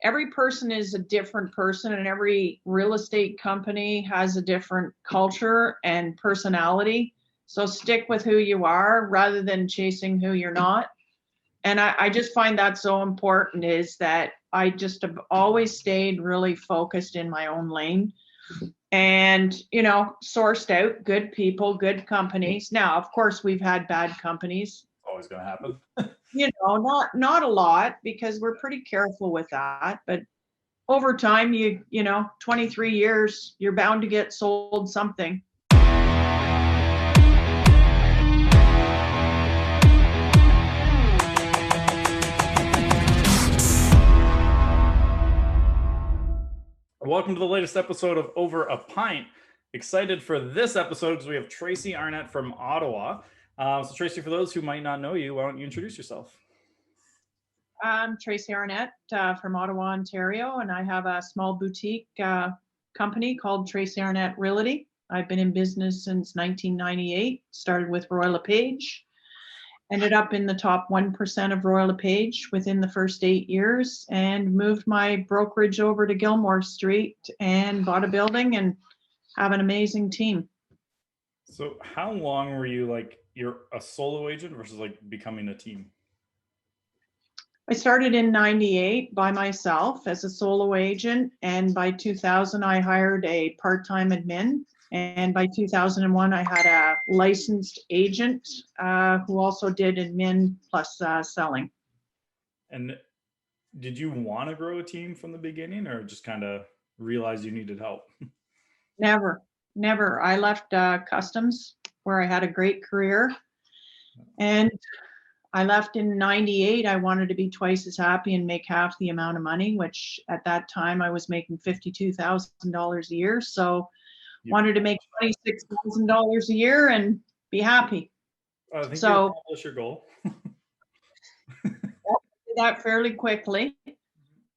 every person is a different person, and every real estate company has a different culture and personality. So stick with who you are rather than chasing who you're not. And I just find that so important, is that I just have always stayed really focused in my own lane and, sourced out good people, good companies. Now, of course, we've had bad companies, Always going to happen. not a lot, because we're pretty careful with that. But over time, 23 years, you're bound to get sold something. Welcome to the latest episode of Over a Pint. Excited for this episode because we have Tracy Arnett from Ottawa. So Tracy, for those who might not know you, why don't you introduce yourself? I'm Tracy Arnett from Ottawa, Ontario, and I have a small boutique company called Tracy Arnett Realty. I've been in business since 1998, started with Royal LePage, ended up in the top 1% of Royal LePage within the first 8 years, and moved my brokerage over to Gilmore Street and bought a building and have an amazing team. So how long were you you're a solo agent versus becoming a team? I started in 98 by myself as a solo agent, and by 2000 I hired a part-time admin, and by 2001 I had a licensed agent who also did admin plus selling. And did you want to grow a team from the beginning, or just kind of realize you needed help? Never. I left customs where I had a great career, and I left in 98. I wanted to be twice as happy and make half the amount of money, which at that time I was making $52,000 a year. So wanted to make $26,000 a year and be happy. I think you accomplished your goal. Did that fairly quickly.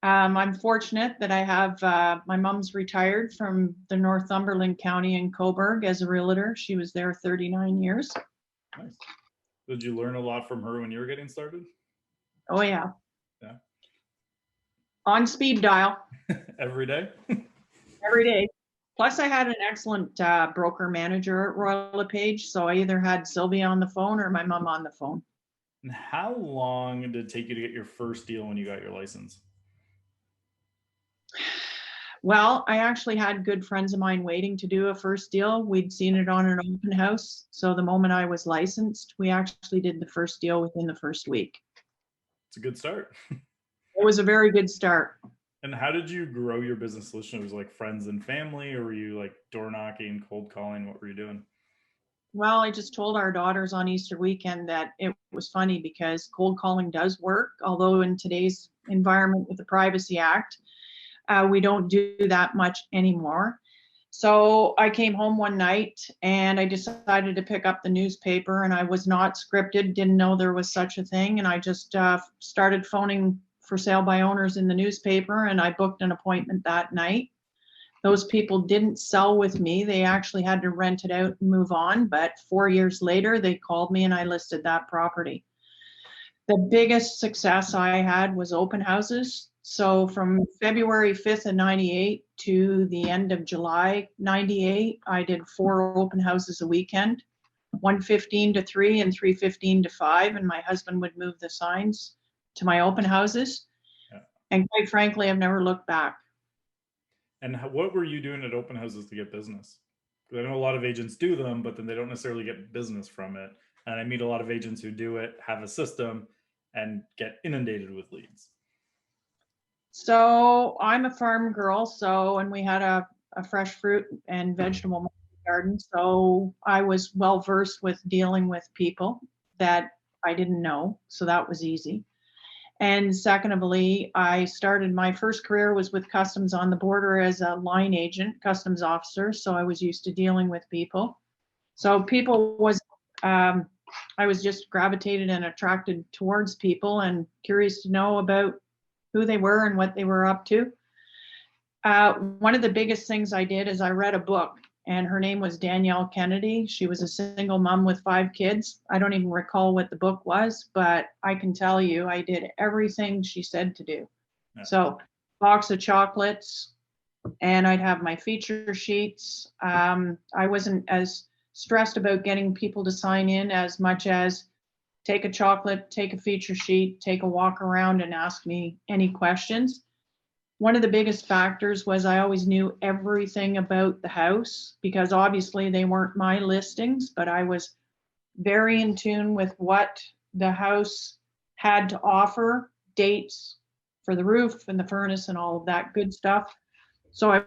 I'm fortunate that I have my mom's retired from the Northumberland County in Cobourg as a realtor. She was there 39 years. Nice. Did you learn a lot from her when you were getting started? Oh, yeah. Yeah. On speed dial. Every day? Every day. Plus, I had an excellent broker manager at Royal LePage, so I either had Sylvia on the phone or my mom on the phone. And how long did it take you to get your first deal when you got your license? Well, I actually had good friends of mine waiting to do a first deal. We'd seen it on an open house. So the moment I was licensed, we actually did the first deal within the first week. It's a good start. It was a very good start. And how did you grow your business solution? It was friends and family, or were you door knocking, cold calling? What were you doing? Well, I just told our daughters on Easter weekend that it was funny because cold calling does work, although in today's environment with the Privacy Act, we don't do that much anymore. So I came home one night and I decided to pick up the newspaper, and I was not scripted, didn't know there was such a thing. And I just started phoning for sale by owners in the newspaper, and I booked an appointment that night. Those people didn't sell with me. They actually had to rent it out and move on. But 4 years later, they called me and I listed that property. The biggest success I had was open houses. So from February 5th of 98 to the end of July 98, I did 4 open houses a weekend, 1:15 to 3 and 3:15 to 5. And my husband would move the signs to my open houses. Yeah. And quite frankly, I've never looked back. And what were you doing at open houses to get business? Because I know a lot of agents do them, but then they don't necessarily get business from it. And I meet a lot of agents who do it, have a system, and get inundated with leads. So I'm a farm girl, and we had a fresh fruit and vegetable garden. So I was well versed with dealing with people that I didn't know. So that was easy. And secondly, I started, my first career was with Customs on the border as a line agent, customs officer. So I was used to dealing with people. So I was just gravitated and attracted towards people and curious to know about who they were and what they were up to. One of the biggest things I did is I read a book, and her name was Danielle Kennedy. She was a single mom with 5 kids. I don't even recall what the book was, but I can tell you I did everything she said to do. Yeah. So box of chocolates, and I'd have my feature sheets. I wasn't as stressed about getting people to sign in as much as take a chocolate, take a feature sheet, take a walk around and ask me any questions. One of the biggest factors was I always knew everything about the house, because obviously they weren't my listings, but I was very in tune with what the house had to offer, dates for the roof and the furnace and all of that good stuff. So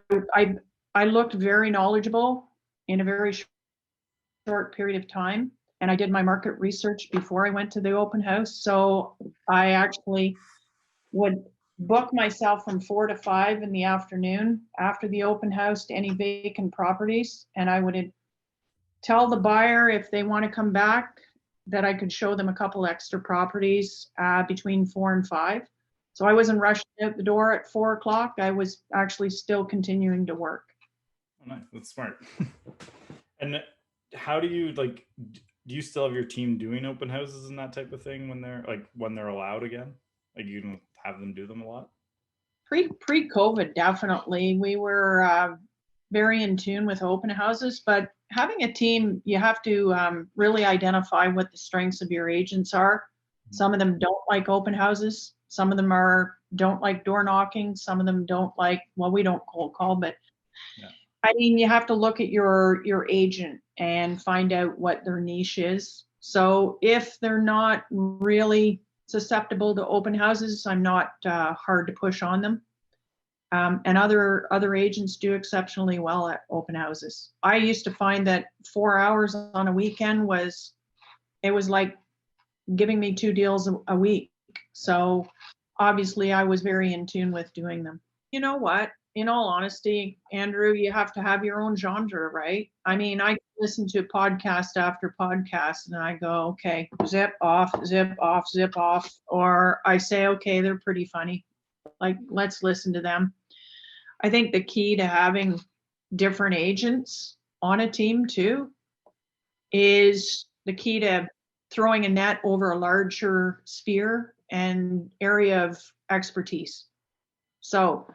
I looked very knowledgeable in a very short period of time, and I did my market research before I went to the open house. So I actually would book myself from 4 to 5 in the afternoon after the open house to any vacant properties, and I would tell the buyer if they want to come back that I could show them a couple extra properties between 4 and 5. So I wasn't rushing out the door at 4 o'clock. I was actually still continuing to work. Oh, nice. That's smart. And how do you do you still have your team doing open houses and that type of thing when they're allowed again? Like, you don't have them do them a lot? Pre-COVID, definitely. We were very in tune with open houses, but having a team, you have to really identify what the strengths of your agents are. Some of them don't like open houses. Some of them don't like door knocking. Some of them don't like, well, we don't cold call, but yeah. I mean, you have to look at your agent and find out what their niche is. So if they're not really susceptible to open houses, I'm not hard to push on them. And other agents do exceptionally well at open houses. I used to find that 4 hours on a weekend was like giving me 2 deals a week. So obviously I was very in tune with doing them. You know what? In all honesty, Andrew, you have to have your own genre, right? I mean, I listen to podcast after podcast and I go, okay, zip off, zip off, zip off. Or I say, okay, they're pretty funny. Like, let's listen to them. I think the key to having different agents on a team too is the key to throwing a net over a larger sphere and area of expertise. So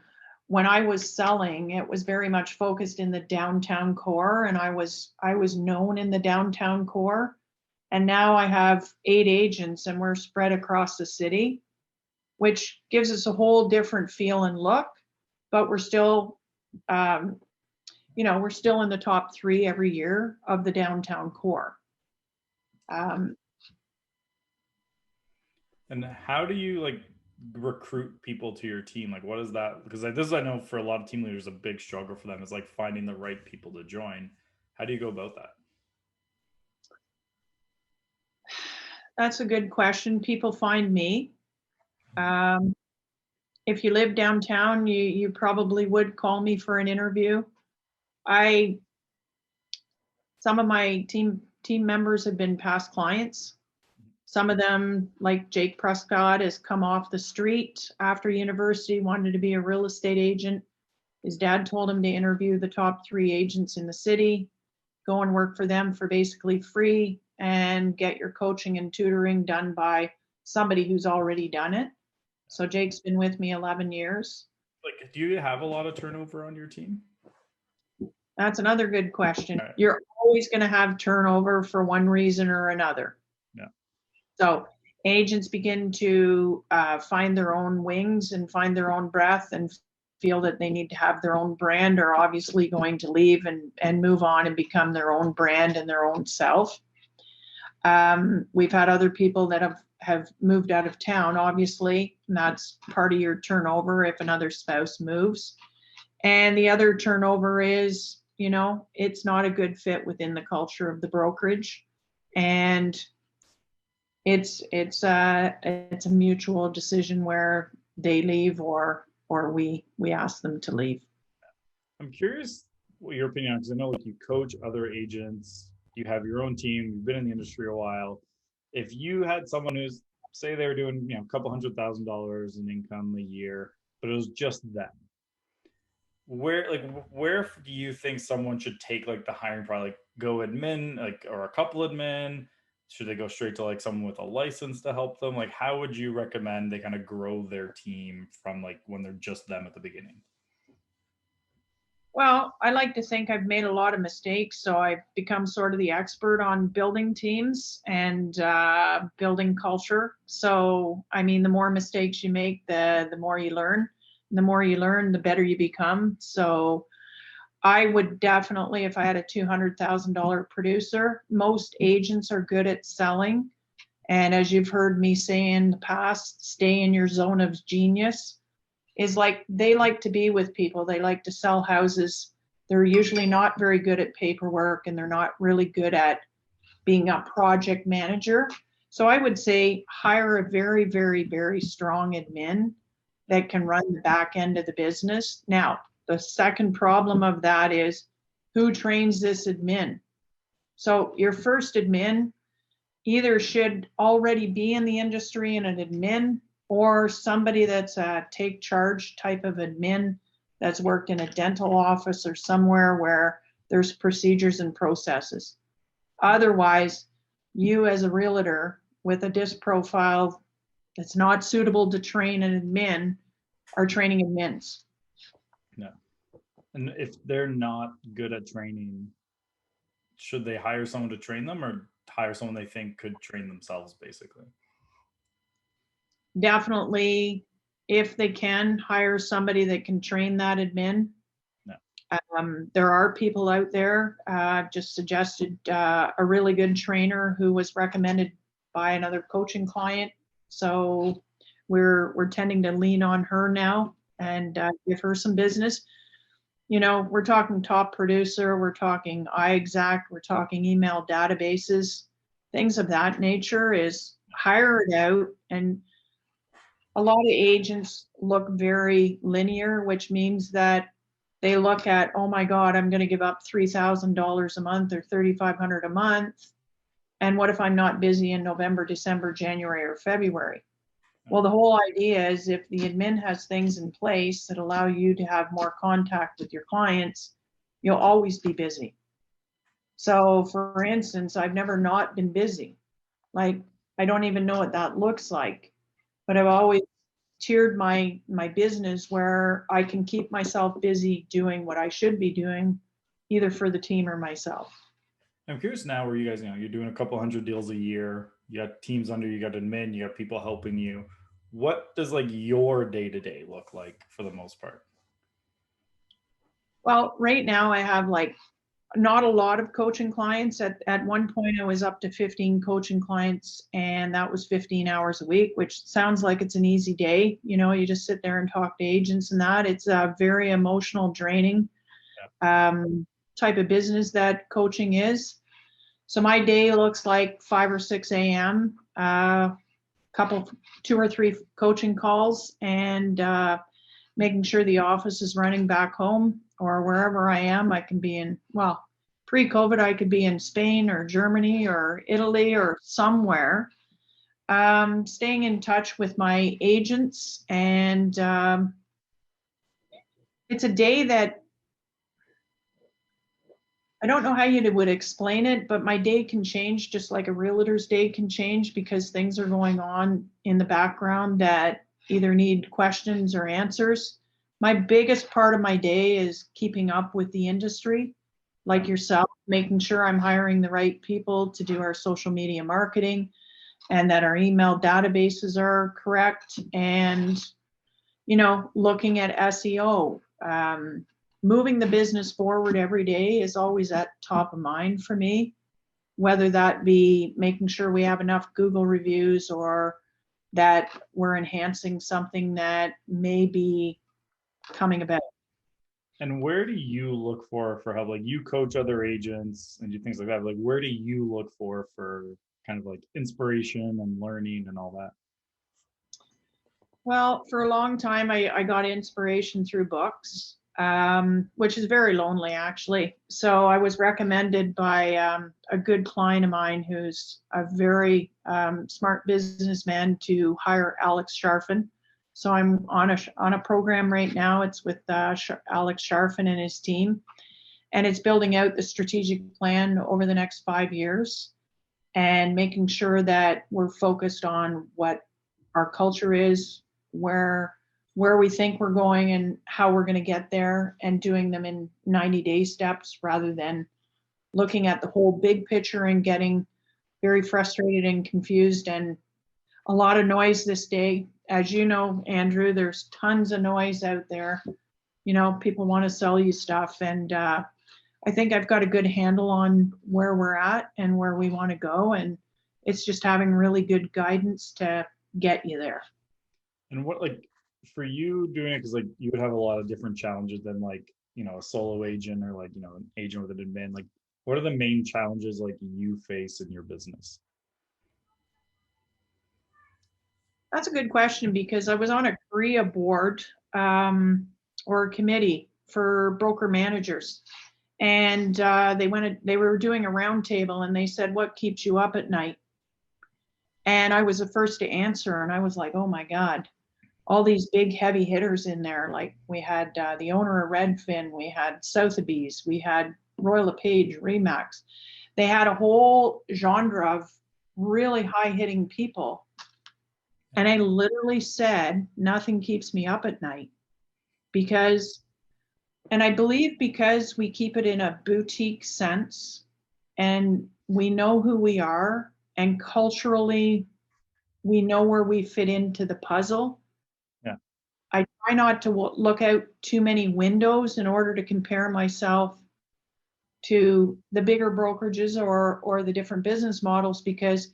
when I was selling, it was very much focused in the downtown core, and I was known in the downtown core. And now I have 8 agents and we're spread across the city, which gives us a whole different feel and look, but we're still, we're still in the top 3 every year of the downtown core. And how do you recruit people to your team? Like, what is that? Because this, I know for a lot of team leaders, a big struggle for them is like finding the right people to join. How do you go about that? That's a good question. People find me. If you live downtown, you probably would call me for an interview. Some of my team members have been past clients. Some of them, like Jake Prescott, has come off the street after university, wanted to be a real estate agent. His dad told him to interview the top 3 agents in the city, go and work for them for basically free, and get your coaching and tutoring done by somebody who's already done it. So Jake's been with me 11 years. Like, do you have a lot of turnover on your team? That's another good question. You're always going to have turnover for one reason or another. Yeah. So agents begin to find their own wings and find their own breath and feel that they need to have their own brand, are obviously going to leave and move on and become their own brand and their own self. We've had other people that have moved out of town, obviously, and that's part of your turnover if another spouse moves. And the other turnover is, it's not a good fit within the culture of the brokerage. And it's a mutual decision where they leave or we ask them to leave. I'm curious what your opinion on, because I know you coach other agents, you have your own team, you've been in the industry a while. If you had someone who's, say they were doing a couple $100,000 in income a year, but it was just them, where do you think someone should take the hiring, probably go admin, or a couple admin, should they go straight to like someone with a license to help them? Like, how would you recommend they kind of grow their team from like when they're just them at the beginning? Well, I like to think I've made a lot of mistakes, so I've become sort of the expert on building teams and building culture. So, I mean, the more mistakes you make, the more you learn. The more you learn, the better you become. So, I would definitely, if I had a $200,000 producer, most agents are good at selling. And as you've heard me say in the past, stay in your zone of genius. Is like they like to be with people. They like to sell houses. They're usually not very good at paperwork, and they're not really good at being a project manager. So I would say hire a very, very, very strong admin that can run the back end of the business. Now, the second problem of that is who trains this admin? So your first admin either should already be in the industry and an admin, or somebody that's a take charge type of admin that's worked in a dental office or somewhere where there's procedures and processes. Otherwise, you as a realtor with a disc profile that's not suitable to train an admin are training admins. No. And if they're not good at training, should they hire someone to train them or hire someone they think could train themselves, basically? Definitely, if they can, hire somebody that can train that admin. No. There are people out there. I've just suggested a really good trainer who was recommended by another coaching client. So we're tending to lean on her now and give her some business. You know, we're talking top producer, we're talking iExact, we're talking email databases, things of that nature. Is hire it out. And a lot of agents look very linear, which means that they look at, oh my God, I'm going to give up $3,000 a month or $3,500 a month. And what if I'm not busy in November, December, January, or February? Well, the whole idea is if the admin has things in place that allow you to have more contact with your clients, you'll always be busy. So for instance, I've never not been busy. Like, I don't even know what that looks like, but I've always tiered my business where I can keep myself busy doing what I should be doing, either for the team or myself. I'm curious now where you guys, you're doing a couple hundred deals a year. You got teams under you, got admin, you got people helping you. What does like your day-to-day look like for the most part? Well, right now I have like not a lot of coaching clients. At one point I was up to 15 coaching clients, and that was 15 hours a week, which sounds like it's an easy day. You know, you just sit there and talk to agents and that. It's a very emotional, draining type of business that coaching is. So my day looks like 5 or 6 a.m., couple, 2 or 3 coaching calls, and making sure the office is running back home or wherever I am. I can be in, well, pre-COVID, I could be in Spain or Germany or Italy or somewhere. Staying in touch with my agents, and it's a day that I don't know how you would explain it, but my day can change just like a realtor's day can change because things are going on in the background that either need questions or answers. My biggest part of my day is keeping up with the industry, like yourself, making sure I'm hiring the right people to do our social media marketing and that our email databases are correct, and, you know, looking at SEO. Moving the business forward every day is always at top of mind for me, whether that be making sure we have enough Google reviews or that we're enhancing something that may be coming about. And where do you look for help? Like, you coach other agents and do things like that. Like, where do you look for kind of like inspiration and learning and all that? Well, for a long time, I got inspiration through books, which is very lonely, actually. So I was recommended by a good client of mine who's a very smart businessman to hire Alex Sharfin. So I'm on a program right now. It's with Alex Sharfin and his team, and it's building out the strategic plan over the next 5 years. and making sure that we're focused on what our culture is, where we think we're going and how we're going to get there, and doing them in 90-day steps rather than looking at the whole big picture and getting very frustrated and confused. And a lot of noise this day. As you know, Andrew, there's tons of noise out there. You know, people want to sell you stuff. And I think I've got a good handle on where we're at and where we want to go. And it's just having really good guidance to get you there. And what, like, for you doing it, because like you would have a lot of different challenges than like, you know, a solo agent or like, you know, an agent with an admin. Like, what are the main challenges like you face in your business? That's a good question, because I was on a CREA board or a committee for broker managers. And they were doing a roundtable and they said, what keeps you up at night? And I was the first to answer. And I was like, oh my God, all these big heavy hitters in there. Like we had the owner of Redfin, we had Sotheby's, we had Royal LePage, Remax. They had a whole genre of really high hitting people. And I literally said, nothing keeps me up at night, because, and I believe because we keep it in a boutique sense and we know who we are, and culturally we know where we fit into the puzzle. Yeah. I try not to look out too many windows in order to compare myself to the bigger brokerages or the different business models, because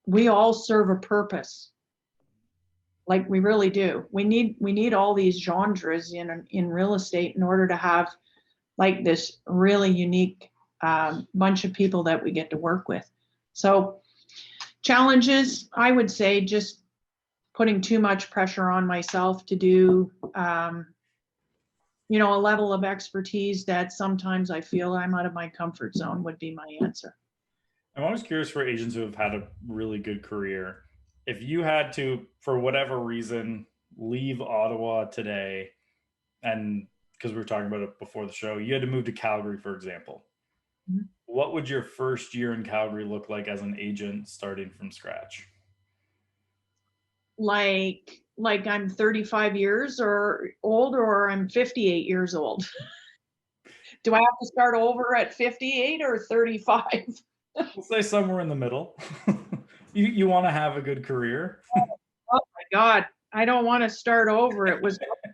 we all serve a purpose. Like we really do. We need all these genres in real estate in order to have like this really unique bunch of people that we get to work with. So challenges, I would say, just putting too much pressure on myself to do, you know, a level of expertise that sometimes I feel I'm out of my comfort zone would be my answer. I'm always curious for agents who have had a really good career. If you had to, for whatever reason, leave Ottawa today, and because we were talking about it before the show, you had to move to Calgary, for example. Mhm. What would your first year in Calgary look like as an agent starting from scratch? Like I'm 35 years or old, or I'm 58 years old. Do I have to start over at 58 or 35? We'll say somewhere in the middle. You want to have a good career. Oh my God, I don't want to start over. It was fun.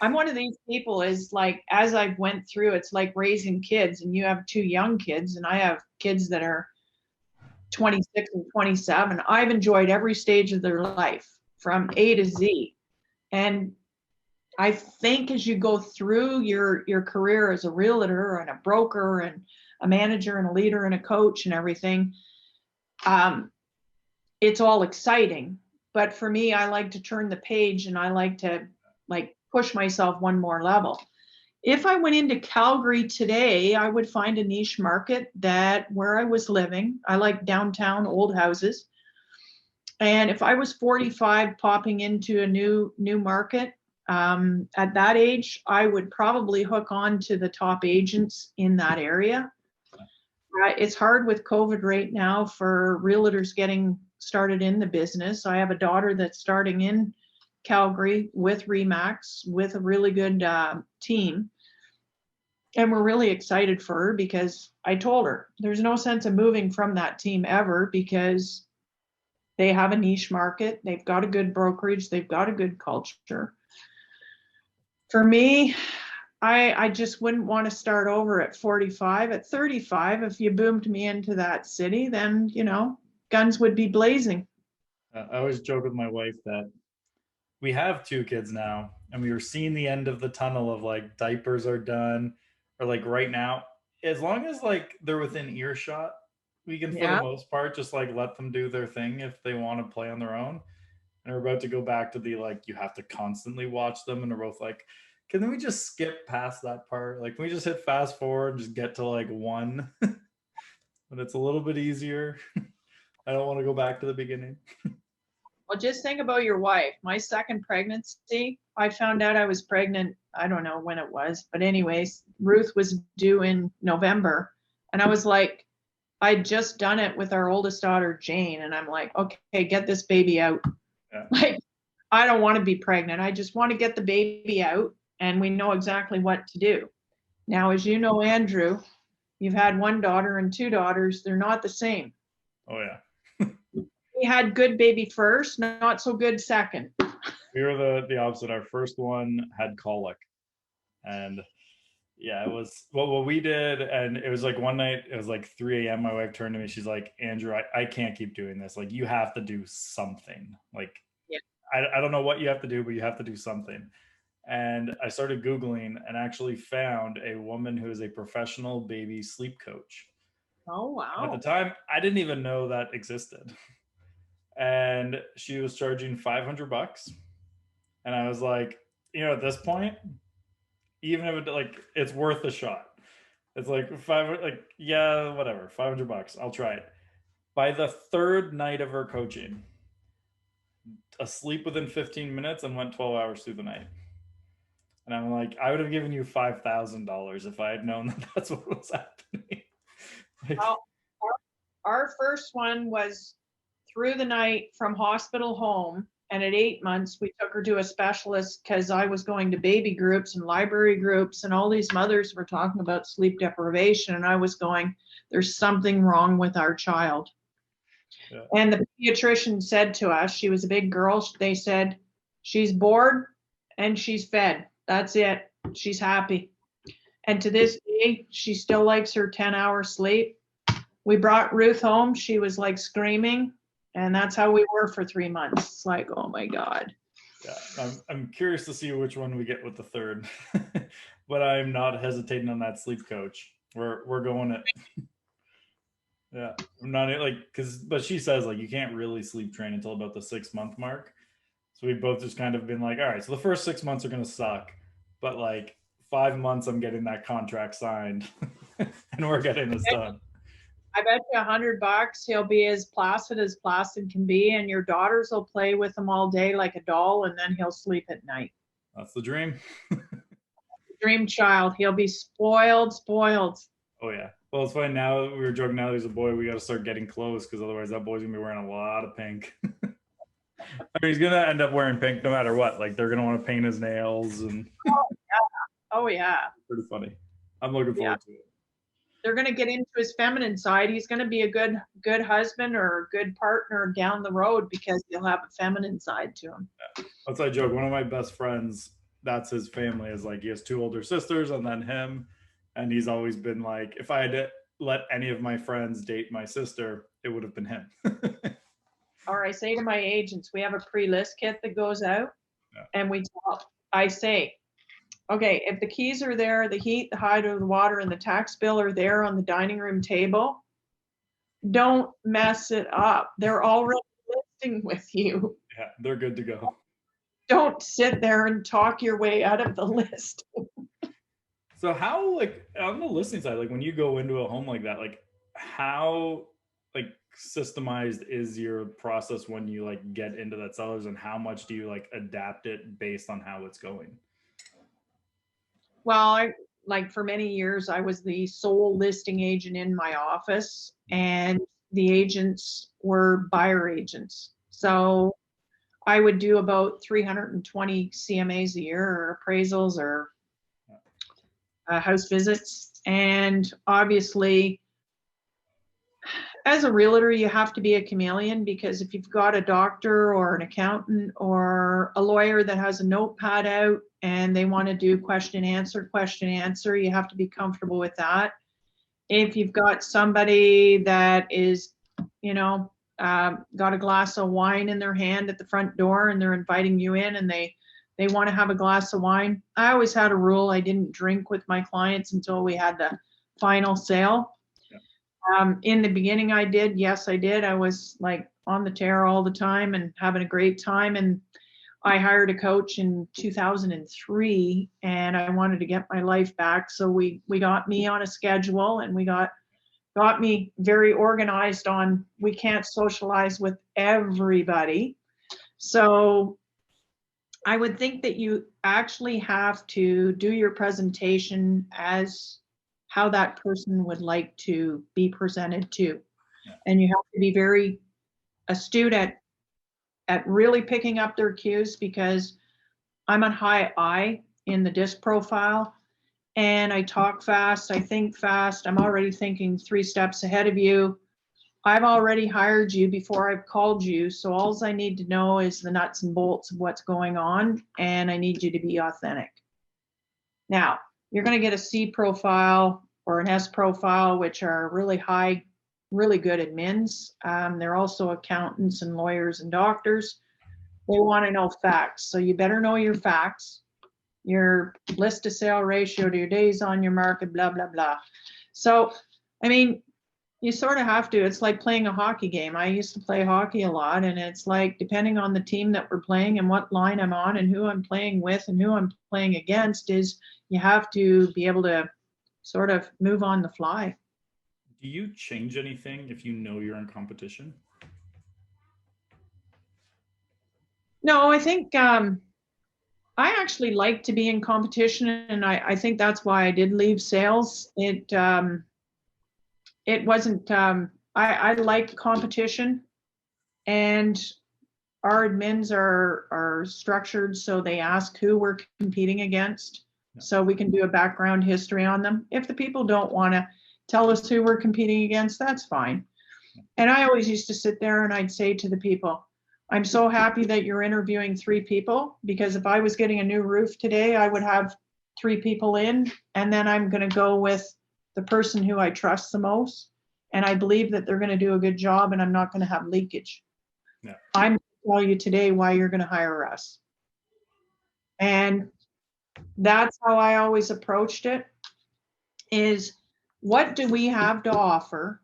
I'm one of these people, is like, as I went through, it's like raising kids, and you have two young kids and I have kids that are 26 and 27. I've enjoyed every stage of their life from A to Z. And I think as you go through your career as a realtor and a broker and a manager and a leader and a coach and everything, it's all exciting. But for me, I like to turn the page and I like to like push myself one more level. If I went into Calgary today, I would find a niche market that where I was living. I like downtown old houses. And if I was 45 popping into a new market, at that age, I would probably hook on to the top agents in that area. It's hard with COVID right now for realtors getting started in the business. I have a daughter that's starting in Calgary with Remax with a really good team. And we're really excited for her, because I told her there's no sense of moving from that team ever, because they have a niche market. They've got a good brokerage. They've got a good culture. For me, I just wouldn't want to start over at 45. At 35, if you boomed me into that city, then, you know, guns would be blazing. I always joke with my wife that we have two kids now, and we were seeing the end of the tunnel of like diapers are done, or like right now, as long as like they're within earshot, we can, for the Yeah. most part, just like let them do their thing if they want to play on their own. And we're about to go back to the like, you have to constantly watch them, and we're both like, can we just skip past that part? Like, can we just hit fast forward and just get to like one? But it's a little bit easier. I don't want to go back to the beginning. Well, just think about your wife. My second pregnancy, I found out I was pregnant. I don't know when it was, but anyways, Ruth was due in November. And I was like, I'd just done it with our oldest daughter, Jane, and I'm like, okay, get this baby out. Yeah. Like, I don't want to be pregnant. I just want to get the baby out, and we know exactly what to do. Now, as you know, Andrew, you've had one daughter and two daughters. They're not the same. Oh yeah. We had good baby first, not so good second. We were the opposite. Our first one had colic, and yeah, it was what we did. And it was like one night, it was like 3 a.m. My wife turned to me. She's like, Andrew, I can't keep doing this. Like, you have to do something. Like, Yeah. I don't know what you have to do, but you have to do something. And I started Googling and actually found a woman who is a professional baby sleep coach. Oh, And at wow. the time, I didn't even know that existed. And she was charging $500. And I was like, at this point, even if it's worth a shot. It's like yeah, whatever, $500. I'll try it. By the third night of her coaching, asleep within 15 minutes and went 12 hours through the night. And I'm like, I would have given you $5,000 if I had known that that's what was happening. Like, Well, our first one was through the night from hospital home. And at 8 months, we took her to a specialist because I was going to baby groups and library groups, and all these mothers were talking about sleep deprivation. And I was going, there's something wrong with our child. Yeah. And the pediatrician said to us, she was a big girl, they said, she's bored and she's fed. That's it. She's happy. And to this day, she still likes her 10-hour sleep. We brought Ruth home. She was like screaming. And that's how we were for 3 months. It's like, oh my God. Yeah, I'm curious to see which one we get with the third, but I'm not hesitating on that sleep coach. We're going it. Yeah, I'm not like but she says like you can't really sleep train until about the 6-month mark. So we've both just kind of been like, all right, so the first 6 months are gonna suck, but like 5 months I'm getting that contract signed, and we're getting this done. I bet you $100 he'll be as placid can be, and your daughters will play with him all day like a doll, and then he'll sleep at night. That's the dream. Dream child. He'll be spoiled. Oh yeah. Well, it's funny now. We were joking. Now there's a boy. We got to start getting clothes because otherwise that boy's gonna be wearing a lot of pink. I mean, he's gonna end up wearing pink no matter what. Like they're gonna want to paint his nails and. Oh yeah. Pretty funny. I'm looking forward to it. They're going to get into his feminine side. He's going to be a good husband or a good partner down the road because he'll have a feminine side to him. Yeah. That's a joke. One of my best friends, that's his family, is like he has 2 older sisters and then him. And he's always been like, if I had to let any of my friends date my sister, it would have been him. Or I say to my agents, we have a pre-list kit that goes out, and I say, okay, if the keys are there, the heat, the hydro, the water, and the tax bill are there on the dining room table, don't mess it up. They're already listing with you. Yeah, they're good to go. Don't sit there and talk your way out of the list. So how, like, on the listing side, like when you go into a home like that, like how like systemized is your process when you like get into that sellers, and how much do you like adapt it based on how it's going? Well, for many years, I was the sole listing agent in my office, and the agents were buyer agents. So I would do about 320 CMAs a year, or appraisals, or house visits. And obviously, as a realtor, you have to be a chameleon, because if you've got a doctor or an accountant or a lawyer that has a notepad out and they want to do question answer, you have to be comfortable with that. If you've got somebody that is, got a glass of wine in their hand at the front door and they're inviting you in and they want to have a glass of wine. I always had a rule. I didn't drink with my clients until we had the final sale. In the beginning I did. Yes, I did. I was like on the tear all the time and having a great time. And I hired a coach in 2003 and I wanted to get my life back. So we got me on a schedule, and we got me very organized on, we can't socialize with everybody. So I would think that you actually have to do your presentation as how that person would like to be presented to. Yeah. And you have to be very astute at really picking up their cues, because I'm on high I in the disc profile, and I talk fast, I think fast, I'm already thinking 3 steps ahead of you. I've already hired you before I've called you, so all I need to know is the nuts and bolts of what's going on, and I need you to be authentic. Now, you're going to get a C profile or an S profile, which are really high, really good admins. They're also accountants and lawyers and doctors. They want to know facts, so you better know your facts, your list to sale ratio to your days on your market, blah, blah, blah. So, I mean, you sort of have to. It's like playing a hockey game. I used to play hockey a lot, and it's like, depending on the team that we're playing and what line I'm on and who I'm playing with and who I'm playing against, is you have to be able to sort of move on the fly. Do you change anything if you know you're in competition? No, I think I actually like to be in competition, and I think that's why I did leave sales. It wasn't, I like competition, and our admins are structured so they ask who we're competing against, so we can do a background history on them. If the people don't want to tell us who we're competing against, that's fine. And I always used to sit there and I'd say to the people, I'm so happy that you're interviewing 3 people, because if I was getting a new roof today, I would have 3 people in, and then I'm going to go with the person who I trust the most, and I believe that they're going to do a good job, and I'm not going to have leakage. Yeah. I'm going to tell you today why you're going to hire us. And that's how I always approached it, is what do we have to offer?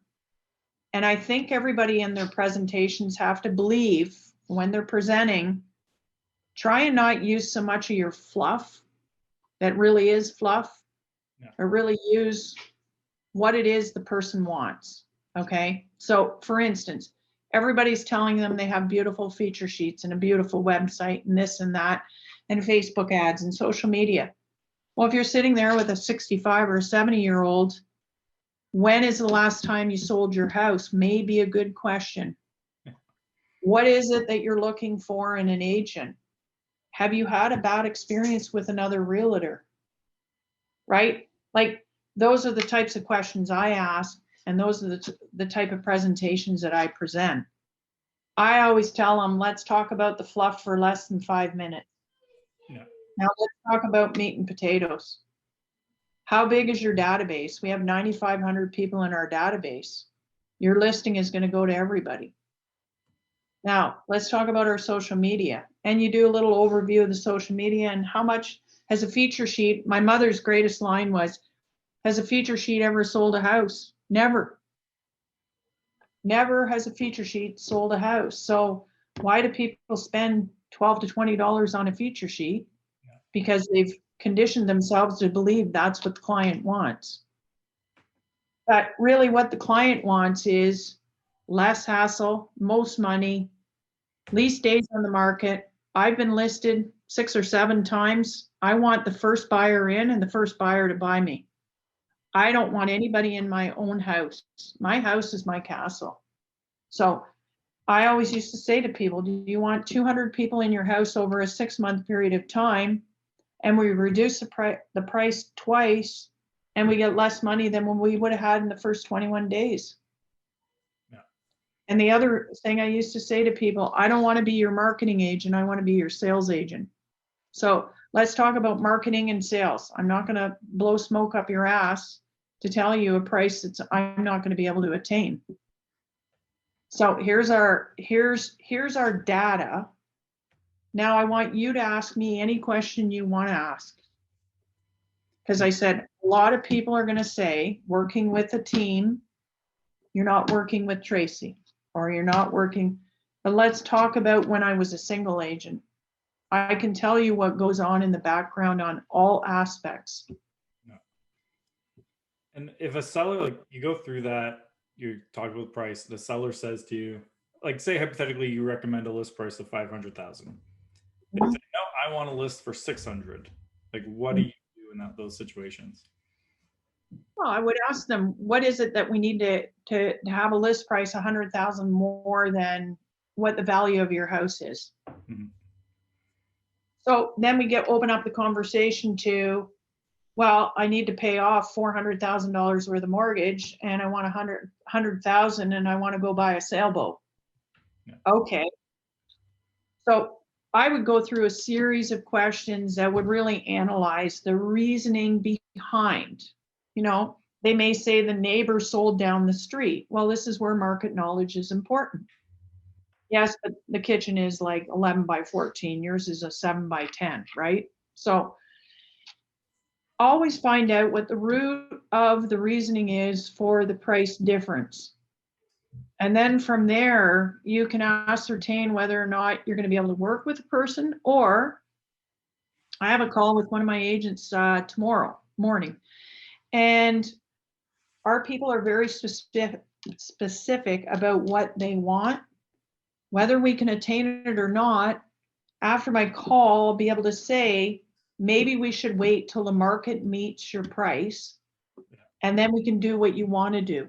And I think everybody in their presentations have to believe, when they're presenting, try and not use so much of your fluff that really is fluff, or really use what it is the person wants. Okay. So for instance, everybody's telling them they have beautiful feature sheets and a beautiful website and this and that, and Facebook ads and social media. Well, if you're sitting there with a 65 or a 70-year-old, when is the last time you sold your house? May be a good question. What is it that you're looking for in an agent? Have you had a bad experience with another realtor? Right? Like, those are the types of questions I ask, and those are the type of presentations that I present. I always tell them, let's talk about the fluff for less than 5 minutes. Yeah. Now let's talk about meat and potatoes. How big is your database? We have 9,500 people in our database. Your listing is going to go to everybody. Now, let's talk about our social media. And you do a little overview of the social media and how much has a feature sheet. My mother's greatest line was, has a feature sheet ever sold a house? Never. Never has a feature sheet sold a house. So why do people spend $12 to $20 on a feature sheet? Because they've conditioned themselves to believe that's what the client wants. But really what the client wants is less hassle, most money, least days on the market. I've been listed 6 or 7 times. I want the first buyer in and the first buyer to buy me. I don't want anybody in my own house. My house is my castle. So I always used to say to people, do you want 200 people in your house over a 6-month period of time? And we reduce the price twice, and we get less money than what we would have had in the first 21 days. Yeah. And the other thing I used to say to people, I don't want to be your marketing agent. I want to be your sales agent. So let's talk about marketing and sales. I'm not going to blow smoke up your ass to tell you a price that I'm not going to be able to attain. So here's our data. Now I want you to ask me any question you want to ask. Because I said, a lot of people are going to say, working with a team, you're not working with Tracy, or you're not working. But let's talk about when I was a single agent. I can tell you what goes on in the background on all aspects. No. And if a seller, like, you go through that, you talk about price, the seller says to you, like, say hypothetically you recommend a list price of 500,000. They say, no, I want a list for 600. Like, what do you do in those situations? Well, I would ask them, what is it that we need to have a list price 100,000 more than what the value of your house is? Mhm. So then we open up the conversation to, well, I need to pay off $400,000 worth of mortgage, and I want 100,000, and I want to go buy a sailboat. Yeah. Okay. So I would go through a series of questions that would really analyze the reasoning behind. They may say the neighbor sold down the street. Well, this is where market knowledge is important. Yes, but the kitchen is like 11 by 14. Yours is a 7 by 10, right? So always find out what the root of the reasoning is for the price difference. And then from there, you can ascertain whether or not you're going to be able to work with a person. Or I have a call with one of my agents tomorrow morning, and our people are very specific about what they want. Whether we can attain it or not, after my call, I'll be able to say, maybe we should wait till the market meets your price, and then we can do what you want to do.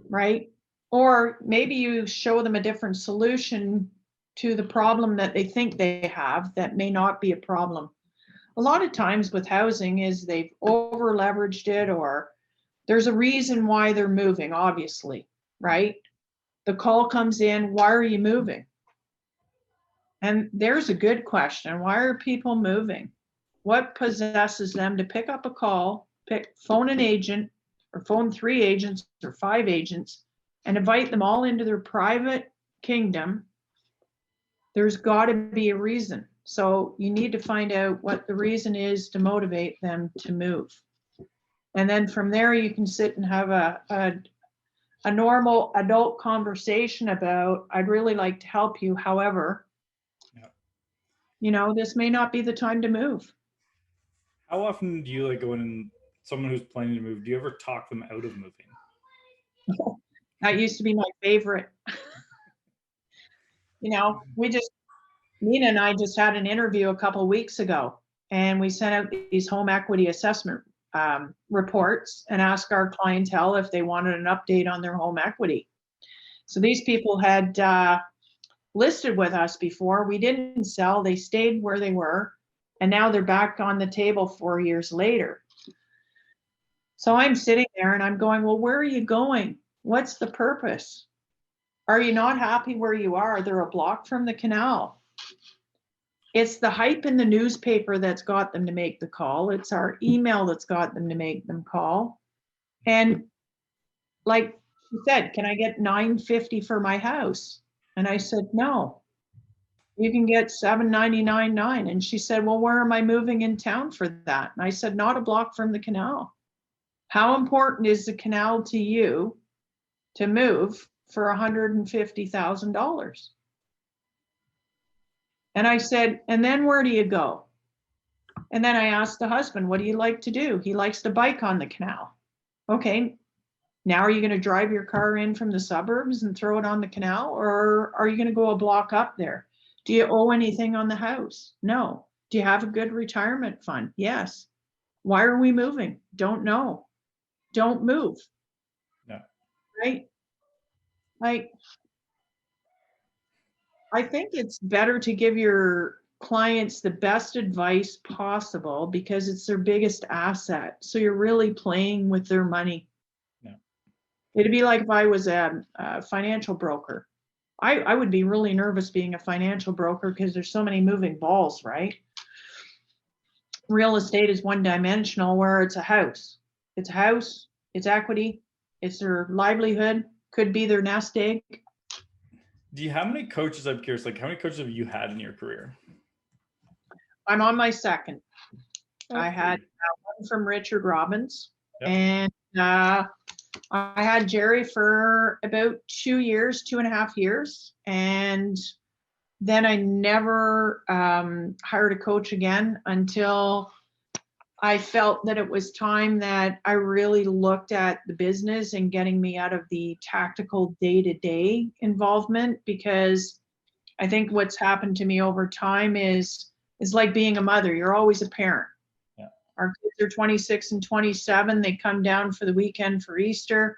Right? Or maybe you show them a different solution to the problem that they think they have that may not be a problem. A lot of times with housing is they've over leveraged it, or there's a reason why they're moving, obviously, right? The call comes in, why are you moving? And there's a good question. Why are people moving? What possesses them to pick up a call, phone an agent, or phone 3 agents or 5 agents, and invite them all into their private kingdom? There's got to be a reason. So you need to find out what the reason is to motivate them to move. And then from there, you can sit and have a normal adult conversation about, I'd really like to help you. However, this may not be the time to move. How often do you like go in and someone who's planning to move, do you ever talk them out of moving? That used to be my favorite. Nina and I just had an interview a couple of weeks ago, and we sent out these home equity assessment reports and asked our clientele if they wanted an update on their home equity. So these people had listed with us before. We didn't sell. They stayed where they were, and now they're back on the table 4 years later. So I'm sitting there and I'm going, well, where are you going? What's the purpose? Are you not happy where you are? They're a block from the canal. It's the hype in the newspaper that's got them to make the call. It's our email that's got them to make them call. And like she said, can I get $950 for my house? And I said, no, you can get $799.9. And she said, well, where am I moving in town for that? And I said, not a block from the canal. How important is the canal to you to move for $150,000? And I said, and then where do you go? And then I asked the husband, what do you like to do? He likes to bike on the canal. Okay, now are you going to drive your car in from the suburbs and throw it on the canal? Or are you going to go a block up there? Do you owe anything on the house? No. Do you have a good retirement fund? Yes. Why are we moving? Don't know. Don't move. Yeah. Right? Like, I think it's better to give your clients the best advice possible because it's their biggest asset. So you're really playing with their money. Yeah. It'd be like if I was a financial broker. I would be really nervous being a financial broker because there's so many moving balls, right? Real estate is one dimensional, where it's a house. It's a house, it's equity, it's their livelihood, could be their nest egg. Do you have many coaches? I'm curious, like how many coaches have you had in your career? I'm on my second. Okay. I had one from Richard Robbins. Yep. And I had Jerry for about 2 years, 2.5 years. And then I never hired a coach again until I felt that it was time that I really looked at the business and getting me out of the tactical day-to-day involvement, because I think what's happened to me over time is like being a mother. You're always a parent. Yeah. Our kids are 26 and 27. They come down for the weekend for Easter.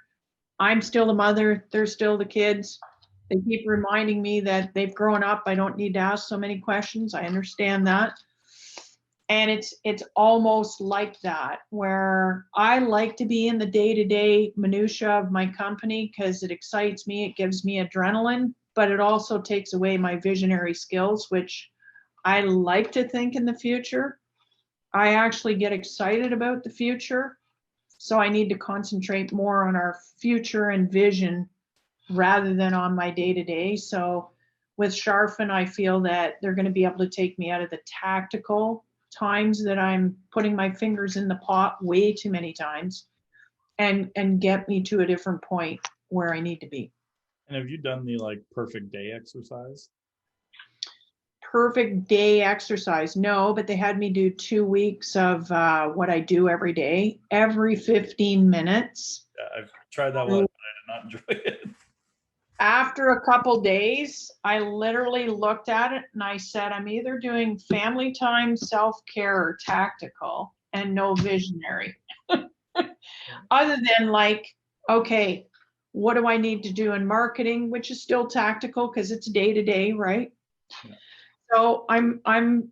I'm still the mother. They're still the kids. They keep reminding me that they've grown up. I don't need to ask so many questions. I understand that. And it's almost like that, where I like to be in the day-to-day minutia of my company because it excites me. It gives me adrenaline, but it also takes away my visionary skills, which I like to think in the future. I actually get excited about the future. So I need to concentrate more on our future and vision rather than on my day-to-day. So with Sharfin, I feel that they're going to be able to take me out of the tactical times that I'm putting my fingers in the pot way too many times and get me to a different point where I need to be. And have you done the like perfect day exercise? Perfect day exercise? No, but they had me do 2 weeks of what I do every day, every 15 minutes. Yeah, I've tried that one, but I did not enjoy it. After a couple days, I literally looked at it and I said, I'm either doing family time, self-care, or tactical, and no visionary. Other than like, okay, what do I need to do in marketing, which is still tactical because it's day to day, right? Yeah. So I'm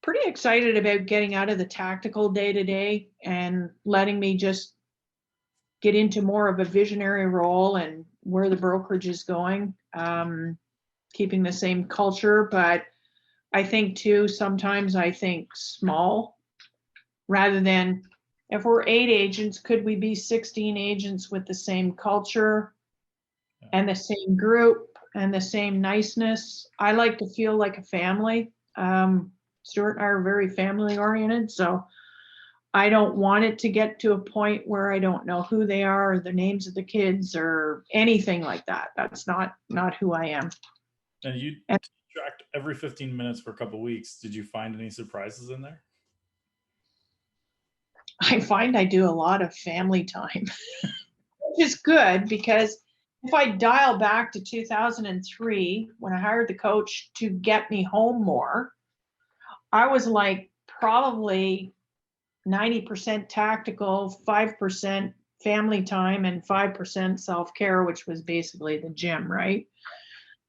pretty excited about getting out of the tactical day to day and letting me just get into more of a visionary role and where the brokerage is going, keeping the same culture. But I think too, sometimes I think small rather than, if we're 8 agents, could we be 16 agents with the same culture and the same group and the same niceness? I like to feel like a family. Stuart and I are very family oriented, so I don't want it to get to a point where I don't know who they are or the names of the kids or anything like that. That's not who I am. And you tracked every 15 minutes for a couple of weeks. Did you find any surprises in there? I find I do a lot of family time, which is good because if I dial back to 2003, when I hired the coach to get me home more, I was like probably 90% tactical, 5% family time, and 5% self-care, which was basically the gym, right?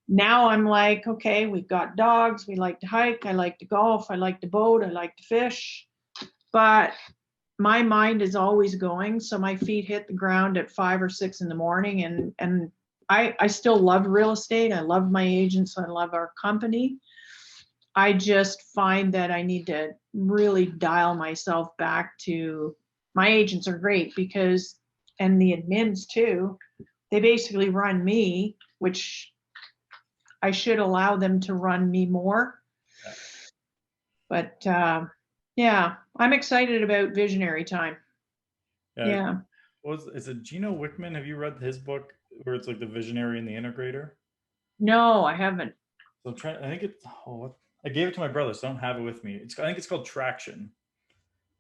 Now I'm like, okay, we've got dogs, we like to hike, I like to golf, I like to boat, I like to fish, but my mind is always going. So my feet hit the ground at 5 or 6 in the morning, and I still love real estate. I love my agents. I love our company. I just find that I need to really dial myself back to, my agents are great because, and the admins too, they basically run me, which I should allow them to run me more. But yeah, I'm excited about visionary time. Yeah. Is it Gino Wickman? Have you read his book where it's like the visionary and the integrator? No, I haven't. So I think it's, I gave it to my brother, so I don't have it with me. I think it's called Traction.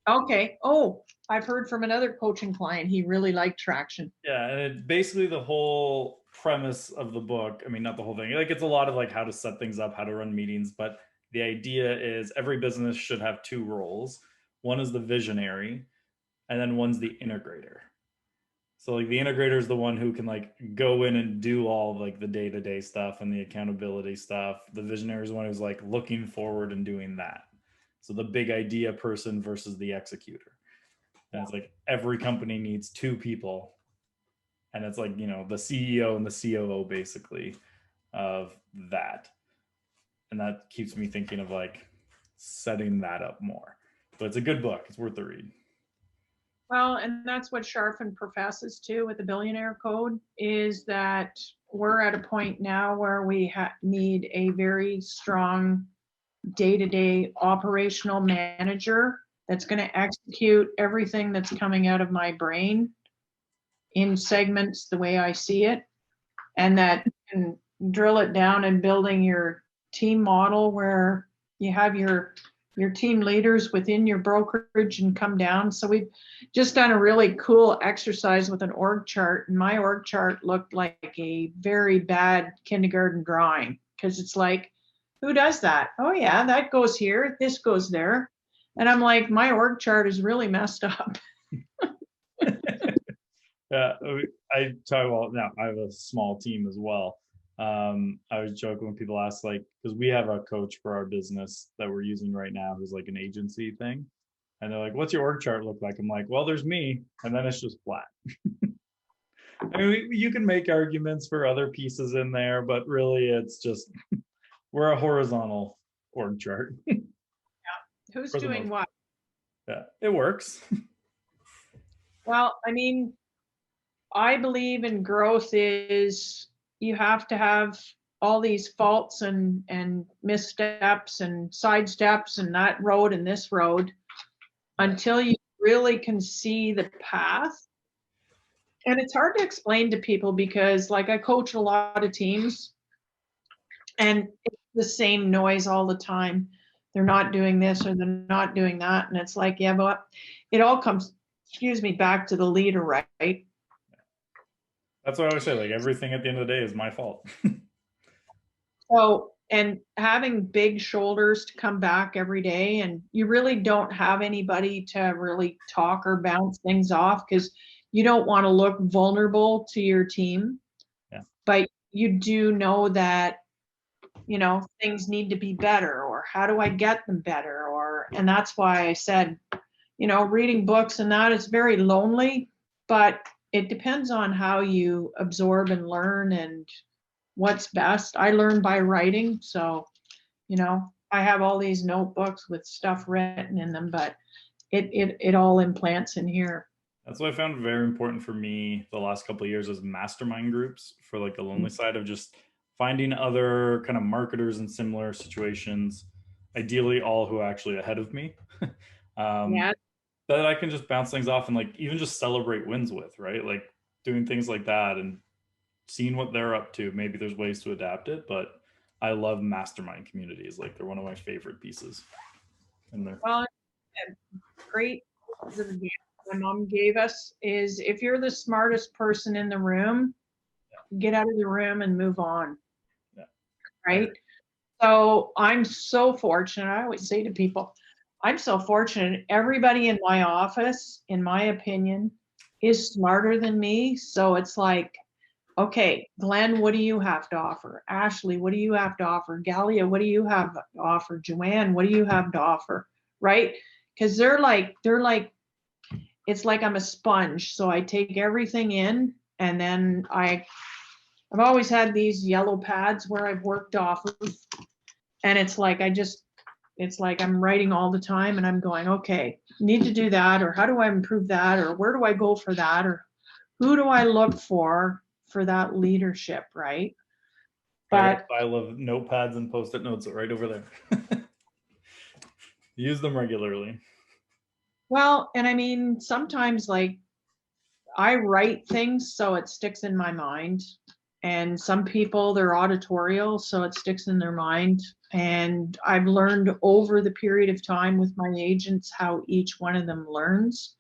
Okay. Oh, I've heard from another coaching client. He really liked Traction. Yeah, and it basically the whole premise of the book. I mean, not the whole thing. Like it's a lot of like how to set things up, how to run meetings, but the idea is every business should have 2 roles. One is the visionary, and then one's the integrator. So like the integrator is the one who can like go in and do all like the day-to-day stuff and the accountability stuff. The visionary is the one who's like looking forward and doing that. So the big idea person versus the executor. And it's like every company needs 2 people. And it's like, the CEO and the COO basically of that. And that keeps me thinking of like setting that up more. But it's a good book. It's worth the read. Well, and that's what Sharfin professes too with the Billionaire Code, is that we're at a point now where we need a very strong day-to-day operational manager that's going to execute everything that's coming out of my brain in segments the way I see it, and that can drill it down and building your team model where you have your team leaders within your brokerage and come down. So we've just done a really cool exercise with an org chart, and my org chart looked like a very bad kindergarten drawing because it's like, who does that? Oh yeah, that goes here, this goes there. And I'm like, my org chart is really messed up. Yeah, I talk about now. I have a small team as well. I was joking when people ask, like, because we have a coach for our business that we're using right now, who's like an agency thing, and they're like, "What's your org chart look like?" I'm like, "Well, there's me, and then it's just flat." I mean, you can make arguments for other pieces in there, but really, it's just we're a horizontal org chart Who's for the doing most. what? Yeah, it works. Well, I mean, I believe in growth is you have to have all these faults and missteps and side steps and that road and this road until you really can see the path. And it's hard to explain to people because like I coach a lot of teams and it's the same noise all the time. They're not doing this or they're not doing that. And it's like, yeah, but it all comes, excuse me, back to the leader, right? That's what I always say. Like everything at the end of the day is my fault. So, and having big shoulders to come back every day, and you really don't have anybody to really talk or bounce things off because you don't want to look vulnerable to your team. Yeah. But you do know that, you know, things need to be better, or how do I get them better? Or, and that's why I said, you know, reading books and that is very lonely, but it depends on how you absorb and learn and what's best. I learn by writing. So, you know, I have all these notebooks with stuff written in them, but it all implants in here. That's what I found very important for me the last couple of years is mastermind groups for like the lonely side of just finding other kind of marketers in similar situations, ideally all who are actually ahead of me, Yeah. that I can just bounce things off and like even just celebrate wins with, right? Like doing things like that and seeing what they're up to. Maybe there's ways to adapt it, but I love mastermind communities. Like they're one of my favorite pieces in there. Well, a great my mom gave us is if you're the smartest person in the room, get out of the room and move on. Yeah. Right. So I'm so fortunate. I always say to people, I'm so fortunate. Everybody in my office, in my opinion, is smarter than me. So it's like, okay, Glenn, what do you have to offer? Ashley, what do you have to offer? Galia, what do you have to offer? Joanne, what do you have to offer? Right? Because they're like, it's like I'm a sponge. So I take everything in and then I've always had these yellow pads where I've worked off of. And it's like, it's like I'm writing all the time and I'm going, okay, need to do that. Or how do I improve that? Or where do I go for that? Or who do I look for that leadership? Right. But I love notepads and post-it notes right over there. Use them regularly. well, and I mean, sometimes like I write things so it sticks in my mind. And some people, they're auditorial, so it sticks in their mind. And I've learned over the period of time with my agents how each one of them learns,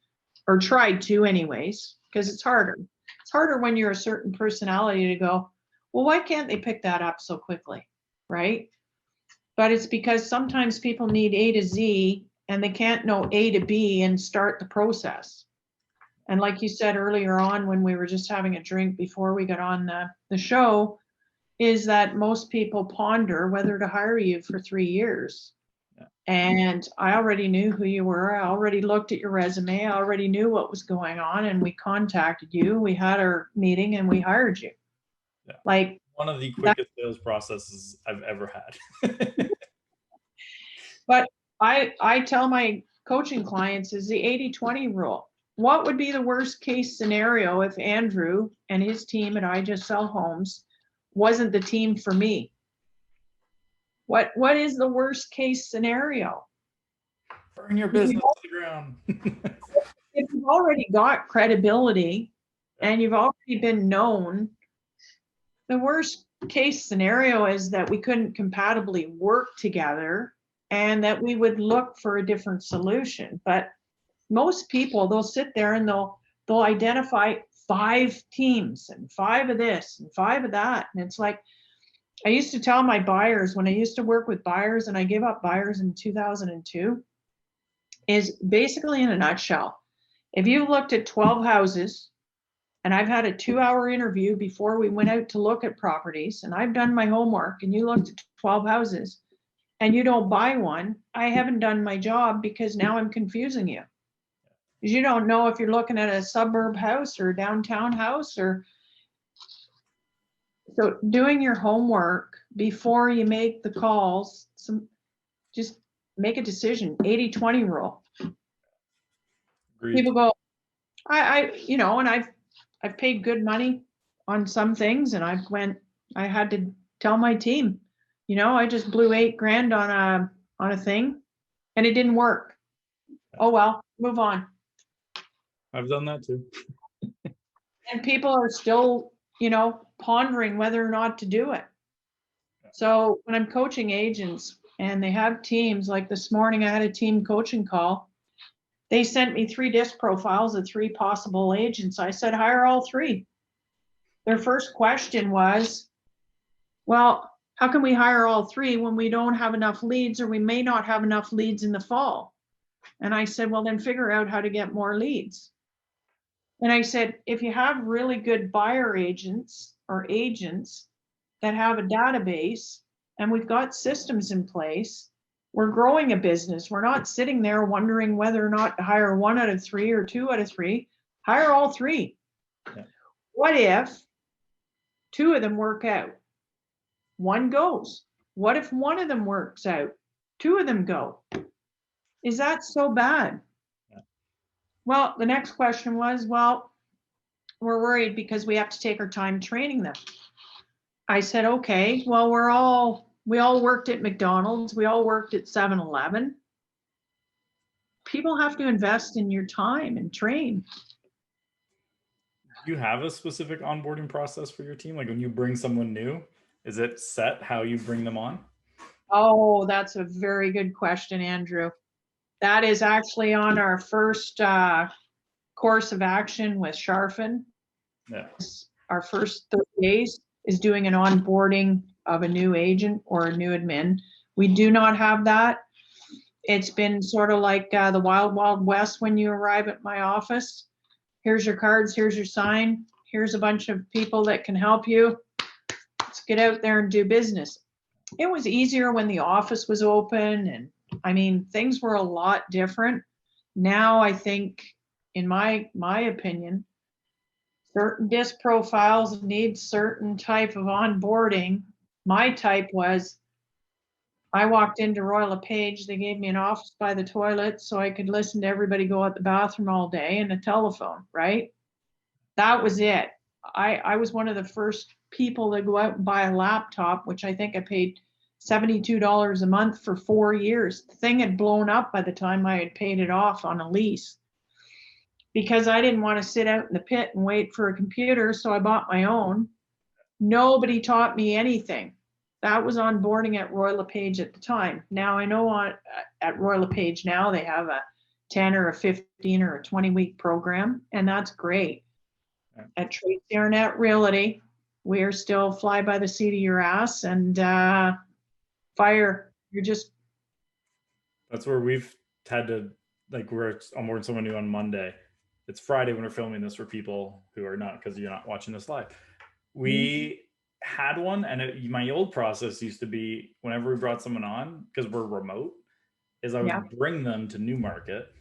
or tried to, anyways, because it's harder. It's harder when you're a certain personality to go, well, why can't they pick that up so quickly? Right. But it's because sometimes people need A to Z and they can't know A to B and start the process. And like you said earlier on, when we were just having a drink before we got on the show, is that most people ponder whether to hire you for 3 years. Yeah. And I already knew who you were. I already looked at your resume. I already knew what was going on. And we contacted you. We had our meeting and we hired you. Yeah. Like one of the quickest sales processes I've ever had. But I tell my coaching clients is the 80-20 rule. What would be the worst case scenario if Andrew and his team at I Just Sell Homes wasn't the team for me? What is the worst case scenario? Burn your business to the ground. If you've already got credibility and you've already been known, the worst case scenario is that we couldn't compatibly work together and that we would look for a different solution. But most people, they'll sit there and they'll identify 5 teams and 5 of this and 5 of that. And it's like, I used to tell my buyers when I used to work with buyers, and I gave up buyers in 2002. is basically in a nutshell. If you looked at 12 houses, and I've had a 2-hour interview before we went out to look at properties, and I've done my homework, and you looked at 12 houses and you don't buy one, I haven't done my job, because now I'm confusing you. Because you don't know if you're looking at a suburb house or a downtown house, or so doing your homework before you make the calls, just make a decision. 80-20 rule. Agreed. People go, and I've paid good money on some things, and I had to tell my team, I just blew $8,000 on a thing and it didn't work. Oh, well, move on. I've done that too. And people are still, pondering whether or not to do it. So when I'm coaching agents and they have teams, like this morning I had a team coaching call. They sent me 3 disc profiles of 3 possible agents. I said, hire all 3. Their first question was, well, how can we hire all 3 when we don't have enough leads, or we may not have enough leads in the fall? And I said, well, then figure out how to get more leads. And I said, if you have really good buyer agents or agents that have a database and we've got systems in place, we're growing a business. We're not sitting there wondering whether or not to hire 1 out of 3 or 2 out of 3. Hire all 3. Yeah. What if 2 of them work out? 1 goes. What if 1 of them works out? 2 of them go. Is that so bad? Yeah. Well, the next question was, well, we're worried because we have to take our time training them. I said, okay, well, we all worked at McDonald's. We all worked at 7-Eleven. People have to invest in your time and train. Do you have a specific onboarding process for your team? Like when you bring someone new, is it set how you bring them on? Oh, that's a very good question, Andrew. That is actually on our first course of action with Sharfin. Yeah. Our first 30 days is doing an onboarding of a new agent or a new admin. We do not have that. It's been sort of like the wild, wild west when you arrive at my office. Here's your cards, here's your sign, here's a bunch of people that can help you. Let's get out there and do business. It was easier when the office was open, and things were a lot different. Now I think, in my opinion, certain disc profiles need certain type of onboarding. My type was, I walked into Royal LePage, they gave me an office by the toilet so I could listen to everybody go at the bathroom all day, and a telephone, right? That was it. I was one of the first people to go out and buy a laptop, which I think I paid $72 a month for 4 years. The thing had blown up by the time I had paid it off on a lease, because I didn't want to sit out in the pit and wait for a computer, so I bought my own. Nobody taught me anything. That was onboarding at Royal LePage at the time. Now I know at Royal LePage now they have a 10 or a 15 or a 20-week program, and that's great. At Tracy Arnett Realty, we're still fly by the seat of your ass and fire. That's where we've had to, like, we're onboarding someone new on Monday. It's Friday when we're filming this for people who are not, because you're not watching this live. We had one, and my old process used to be, whenever we brought someone on, because we're remote, is I would bring them to Newmarket,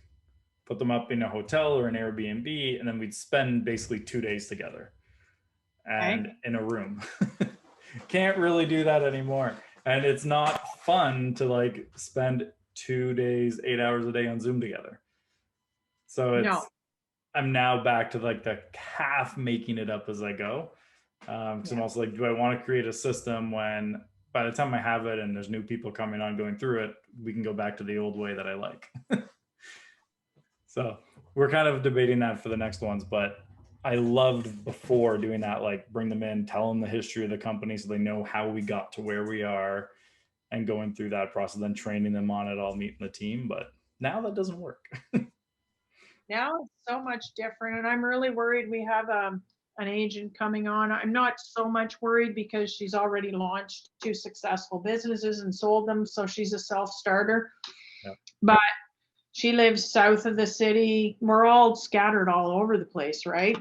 put them up in a hotel or an Airbnb, and then we'd spend basically 2 days together and in a room. Can't really do that anymore. And it's not fun to like spend 2 days, 8 hours a day on Zoom together. So I'm now back to like the half making it up as I go. So I'm also like, do I want to create a system when by the time I have it and there's new people coming on going through it, we can go back to the old way that I like. So we're kind of debating that for the next ones, but I loved before doing that, like bring them in, tell them the history of the company so they know how we got to where we are, and going through that process, then training them on it all, meeting the team. But now that doesn't work. Now it's so much different, and I'm really worried. We have an agent coming on. I'm not so much worried because she's already launched 2 successful businesses and sold them, so she's a self-starter. But She lives south of the city. We're all scattered all over the place, right?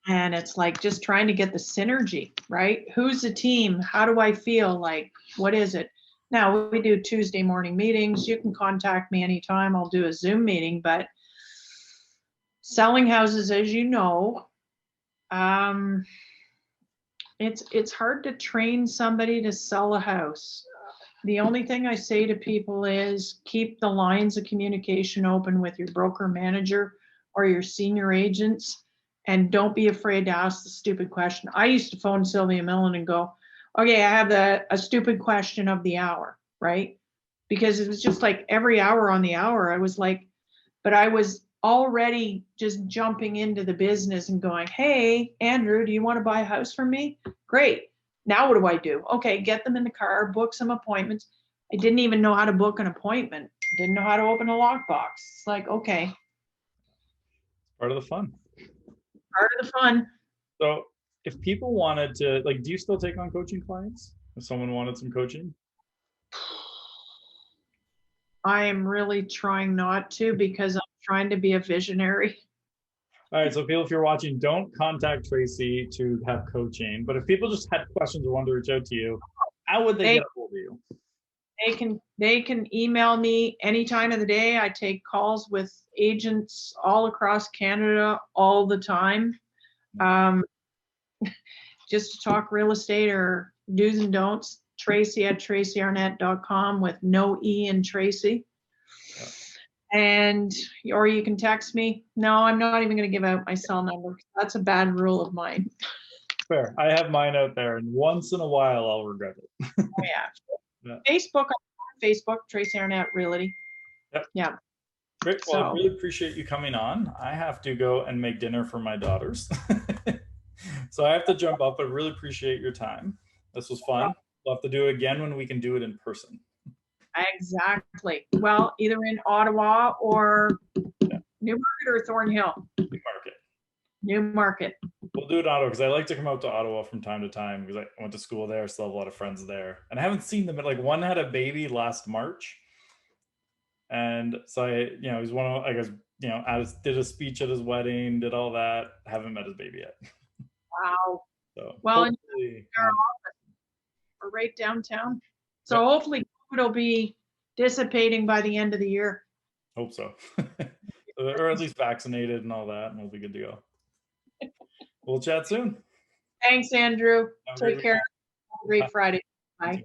And it's like just trying to get the synergy, right? Who's the team? How do I feel? Like, what is it? Now, we do Tuesday morning meetings. You can contact me anytime. I'll do a Zoom meeting, but selling houses, as you know, it's hard to train somebody to sell a house. The only thing I say to people is keep the lines of communication open with your broker manager or your senior agents, and don't be afraid to ask the stupid question. I used to phone Sylvia Millen and go, okay, I have a stupid question of the hour, right? Because it was just like every hour on the hour, I was like, but I was already just jumping into the business and going, hey, Andrew, do you want to buy a house from me? Great. Now what do I do? Okay, get them in the car, book some appointments. I didn't even know how to book an appointment. Didn't know how to open a lockbox. It's like, okay. Part of the fun. Part of the fun. So if people wanted to, like, do you still take on coaching clients? If someone wanted some coaching? I am really trying not to, because I'm trying to be a visionary. All right, so people, if you're watching, don't contact Tracy to have coaching. But if people just had questions or wanted to reach out to you, how would they get a hold of you? They can email me any time of the day. I take calls with agents all across Canada all the time. Just to talk real estate or do's and don'ts. Tracy at tracyarnett.com with no E in Tracy. And, or you can text me. No, I'm not even going to give out my cell number. That's a bad rule of mine. Fair. I have mine out there, and once in a while I'll regret it. Oh, yeah. Facebook, Facebook, Tracy Arnett Realty. Yep. Yeah. Great. Well, I really appreciate you coming on. I have to go and make dinner for my daughters. So I have to jump up, but really appreciate your time. This was fun. We'll have to do it again when we can do it in person. Exactly. Well, either in Ottawa or Newmarket or Thornhill. Newmarket. We'll do it in Ottawa because I like to come out to Ottawa from time to time because I went to school there, still have a lot of friends there. And I haven't seen them, but like one had a baby last March. And so he's one of, I guess, did a speech at his wedding, did all that. Haven't met his baby yet. Wow. So well, we're right downtown. So hopefully it'll be dissipating by the end of the year. Hope so. Or at least vaccinated and all that, and we'll be good to go. We'll chat soon. Thanks, Andrew. Take care. Have a great Friday. Bye.